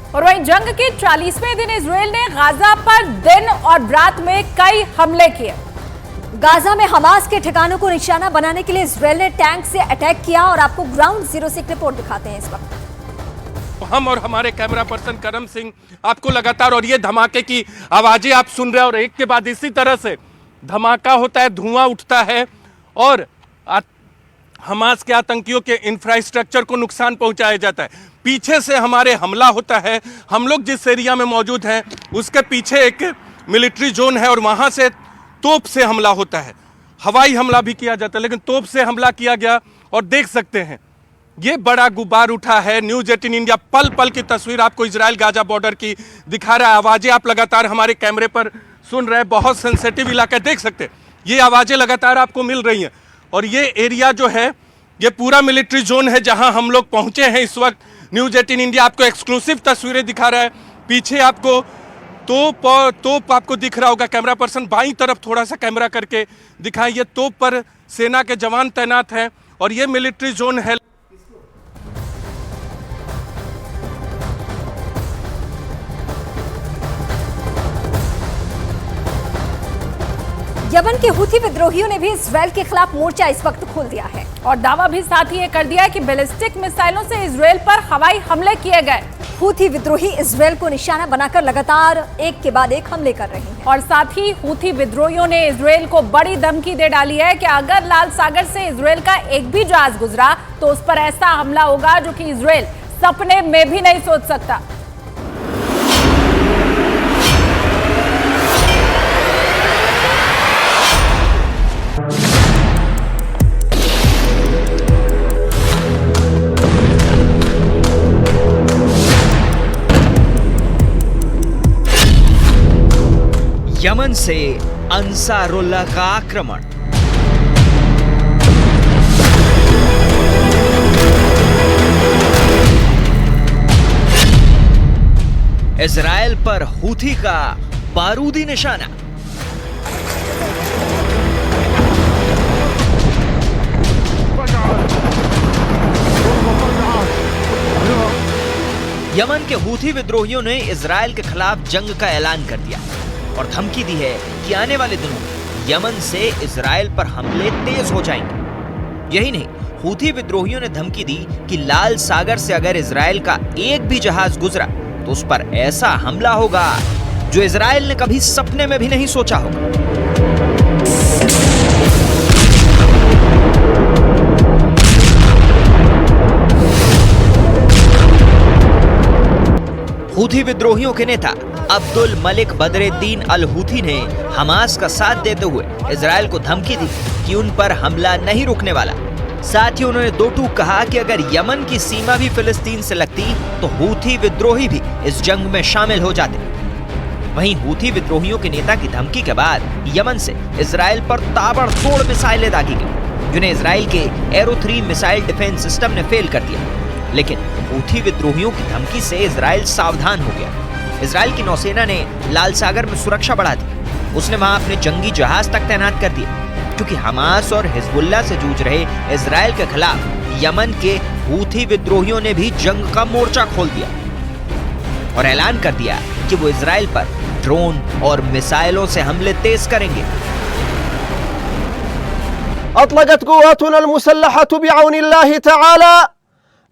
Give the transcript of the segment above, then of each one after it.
और वहीं जंग के 40वें दिन इजराइल ने गाजा पर दिन और रात में कई हमले किए। गाजा में हमास के ठिकानों को निशाना बनाने के लिए इजराइल ने टैंक से अटैक किया और आपको ग्राउंड जीरो से एक रिपोर्ट दिखाते हैं इस वक्त। हम और हमारे कैमरा पर्सन करम सिंह आपको लगातार और ये धमाके की आवाजें आप सुन रहे हैं और एक के बाद इसी तरह से धमाका होता है, धुआं उठता है और हमास के आतंकियों के इंफ्रास्ट्रक्चर को नुकसान पहुंचाया जाता है। पीछे से हमारे हमला होता है। हम लोग जिस एरिया में मौजूद हैं उसके पीछे एक मिलिट्री जोन है और वहां से तोप से हमला होता है, हवाई हमला भी किया जाता है, लेकिन तोप से हमला किया गया और देख सकते हैं ये बड़ा गुबार उठा है। न्यूज़ 18 इंडिया पल पल की तस्वीर आपको इजराइल गाजा बॉर्डर की दिखा रहा है। आवाज़ें आप लगातार हमारे कैमरे पर सुन रहे हैं, बहुत सेंसिटिव इलाका देख सकते हैं, ये आवाज़ें लगातार आपको मिल रही हैं। और ये एरिया जो है ये पूरा मिलिट्री जोन है जहां हम लोग पहुंचे हैं इस वक्त। न्यूज़ 18 इंडिया आपको एक्सक्लूसिव तस्वीरें दिखा रहा है। पीछे आपको तोप आपको दिख रहा होगा, कैमरा पर्सन बाईं तरफ थोड़ा सा कैमरा करके दिखाएं। ये तोप पर सेना के जवान तैनात हैं और ये मिलिट्री जोन है। यमन के हुथी विद्रोहियों ने भी इजराइल के खिलाफ मोर्चा इस वक्त खोल दिया है और दावा भी साथ ही ये कर दिया है कि बैलिस्टिक मिसाइलों से इजराइल पर हवाई हमले किए गए। हुथी विद्रोही इजराइल को निशाना बनाकर लगातार एक के बाद एक हमले कर रहे हैं और साथ ही हुथी विद्रोहियों ने इजराइल को बड़ी धमकी दे डाली है कि अगर लाल सागर से इजराइल का एक भी जहाज गुजरा तो उस पर ऐसा हमला होगा जो कि इजराइल सपने में भी नहीं सोच सकता। यमन से अंसारुल्लाह का आक्रमण। इजराइल पर हूथी का बारूदी निशाना। यमन के हूथी विद्रोहियों ने इजराइल के खिलाफ जंग का ऐलान कर दिया और धमकी दी है कि आने वाले दिनों में यमन से इजराइल पर हमले तेज हो जाएंगे। यही नहीं, हूथी विद्रोहियों ने धमकी दी कि लाल सागर से अगर इजराइल का एक भी जहाज गुजरा तो उस पर ऐसा हमला होगा जो इजराइल ने कभी सपने में भी नहीं सोचा होगा। हूथी विद्रोहियों के नेता अब्दुल मलिक बदरुद्दीन अल हूथी ने हमास का साथ देते हुए इजराइल को धमकी दी कि उन पर हमला नहीं रुकने वाला। साथ ही उन्होंने दो टूक कहा कि अगर यमन की सीमा भी फिलिस्तीन से लगती तो हूथी विद्रोही भी इस जंग में शामिल हो जाते। वहीं हूथी विद्रोहियों के नेता की धमकी के बाद यमन से इजराइल पर ताबड़तोड़ मिसाइलें दागी गई, जिन्हें इजराइल के एरो 3 मिसाइल डिफेंस सिस्टम ने फेल कर दिया। लेकिन हूथी विद्रोहियों की धमकी से इजराइल सावधान हो गया। इजराइल की नौसेना ने लाल सागर में सुरक्षा बढ़ा दी। उसने वहां अपने जंगी जहाज तक तैनात कर दिए, क्योंकि हमास और हिजबुल्लाह से जूझ रहे इजराइल के खिलाफ यमन के हूथी विद्रोहियों ने भी जंग का मोर्चा खोल दिया और ऐलान कर दिया कि वो इजराइल पर ड्रोन और मिसाइलों से हमले तेज करेंगे। अतलक़त क़ुव्वतुना अल-मुसल्लहतु बिअौनिल्लाहि तआला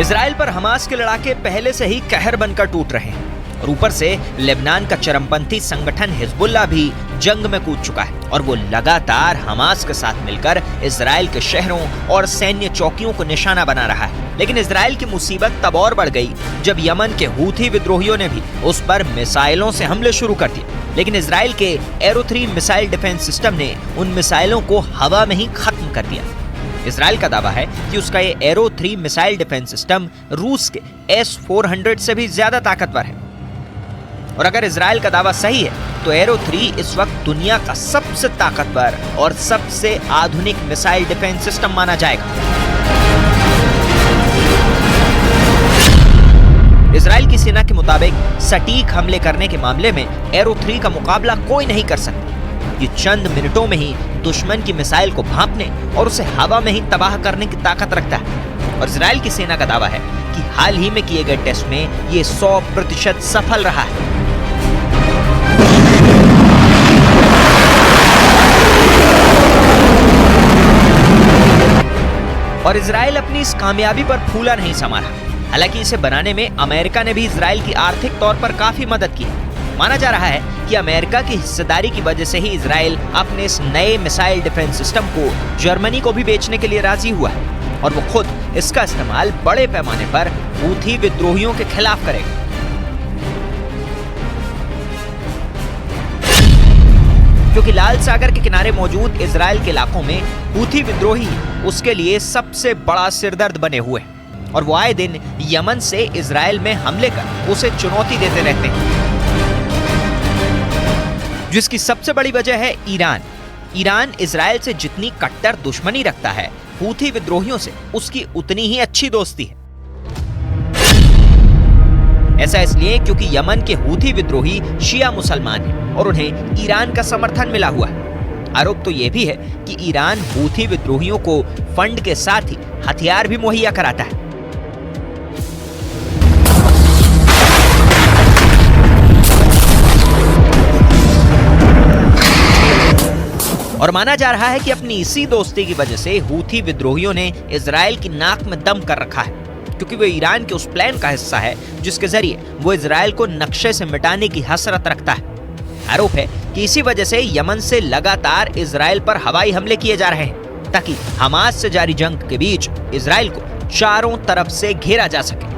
इजराइल पर हमास के लड़ाके पहले से ही कहर बनकर टूट रहे हैं और ऊपर से लेबनान का चरमपंथी संगठन हिजबुल्लाह भी जंग में कूद चुका है और वो लगातार हमास के साथ मिलकर इजराइल के शहरों और सैन्य चौकियों को निशाना बना रहा है। लेकिन इजराइल की मुसीबत तब और बढ़ गई जब यमन के हूथी विद्रोहियों ने भी उस पर मिसाइलों से हमले शुरू कर दिए। लेकिन इजराइल के एरो 3 मिसाइल डिफेंस सिस्टम ने उन मिसाइलों को हवा में ही खत्म कर दिया। इजराइल का दावा है कि उसका ये एरो 3 मिसाइल डिफेंस सिस्टम रूस के S-400 से भी ज्यादा ताकतवर है। और अगर इजराइल का दावा सही है तो एरो 3 इस वक्त दुनिया का सबसे ताकतवर और सबसे आधुनिक मिसाइल डिफेंस सिस्टम माना जाएगा। इजराइल की सेना के मुताबिक सटीक हमले करने के मामले में एरो 3 का मुकाबला कोई नहीं कर सकता। ये चंद मिनटों में ही दुश्मन की मिसाइल को भांपने और उसे हवा में ही तबाह करने की ताकत रखता है। और इजराइल की सेना का दावा है कि हाल ही में किए गए टेस्ट में ये 100% सफल रहा है। और इजराइल अपनी इस कामयाबी पर फूला नहीं समा रहा। हालांकि इसे बनाने में अमेरिका ने भी इजराइल की आर्थिक तौर पर काफी मदद की। माना जा रहा है कि अमेरिका की हिस्सेदारी की वजह से ही इजराइल अपने इस नए मिसाइल डिफेंस सिस्टम को जर्मनी को भी बेचने के लिए राजी हुआ है और वो खुद इसका इस्तेमाल बड़े पैमाने पर हूथी विद्रोहियों के खिलाफ करेगा। क्योंकि लाल सागर के किनारे मौजूद इजराइल के इलाकों में हूथी विद्रोही उसके लिए सबसे बड़ा सिरदर्द बने हुए हैं और वो आए दिन यमन से इजराइल में हमले कर उसे चुनौती देते रहते हैं, जिसकी सबसे बड़ी वजह है ईरान। ईरान इजराइल से जितनी कट्टर दुश्मनी रखता है, हूथी विद्रोहियों से उसकी उतनी ही अच्छी दोस्ती है। ऐसा इसलिए क्योंकि यमन के हूथी विद्रोही शिया मुसलमान हैं और उन्हें ईरान का समर्थन मिला हुआ है। आरोप तो यह भी है कि ईरान हूथी विद्रोहियों को फंड के साथ ही हथियार भी मुहैया कराता है। और माना जा रहा है कि अपनी इसी दोस्ती की वजह से हूथी विद्रोहियों ने इजराइल की नाक में दम कर रखा है, क्योंकि वो ईरान के उस प्लान का हिस्सा है जिसके जरिए वो इजराइल को नक्शे से मिटाने की हसरत रखता है। आरोप है कि इसी वजह से यमन से लगातार इजराइल पर हवाई हमले किए जा रहे हैं ताकि हमास से जारी जंग के बीच इजराइल को चारों तरफ से घेरा जा सके।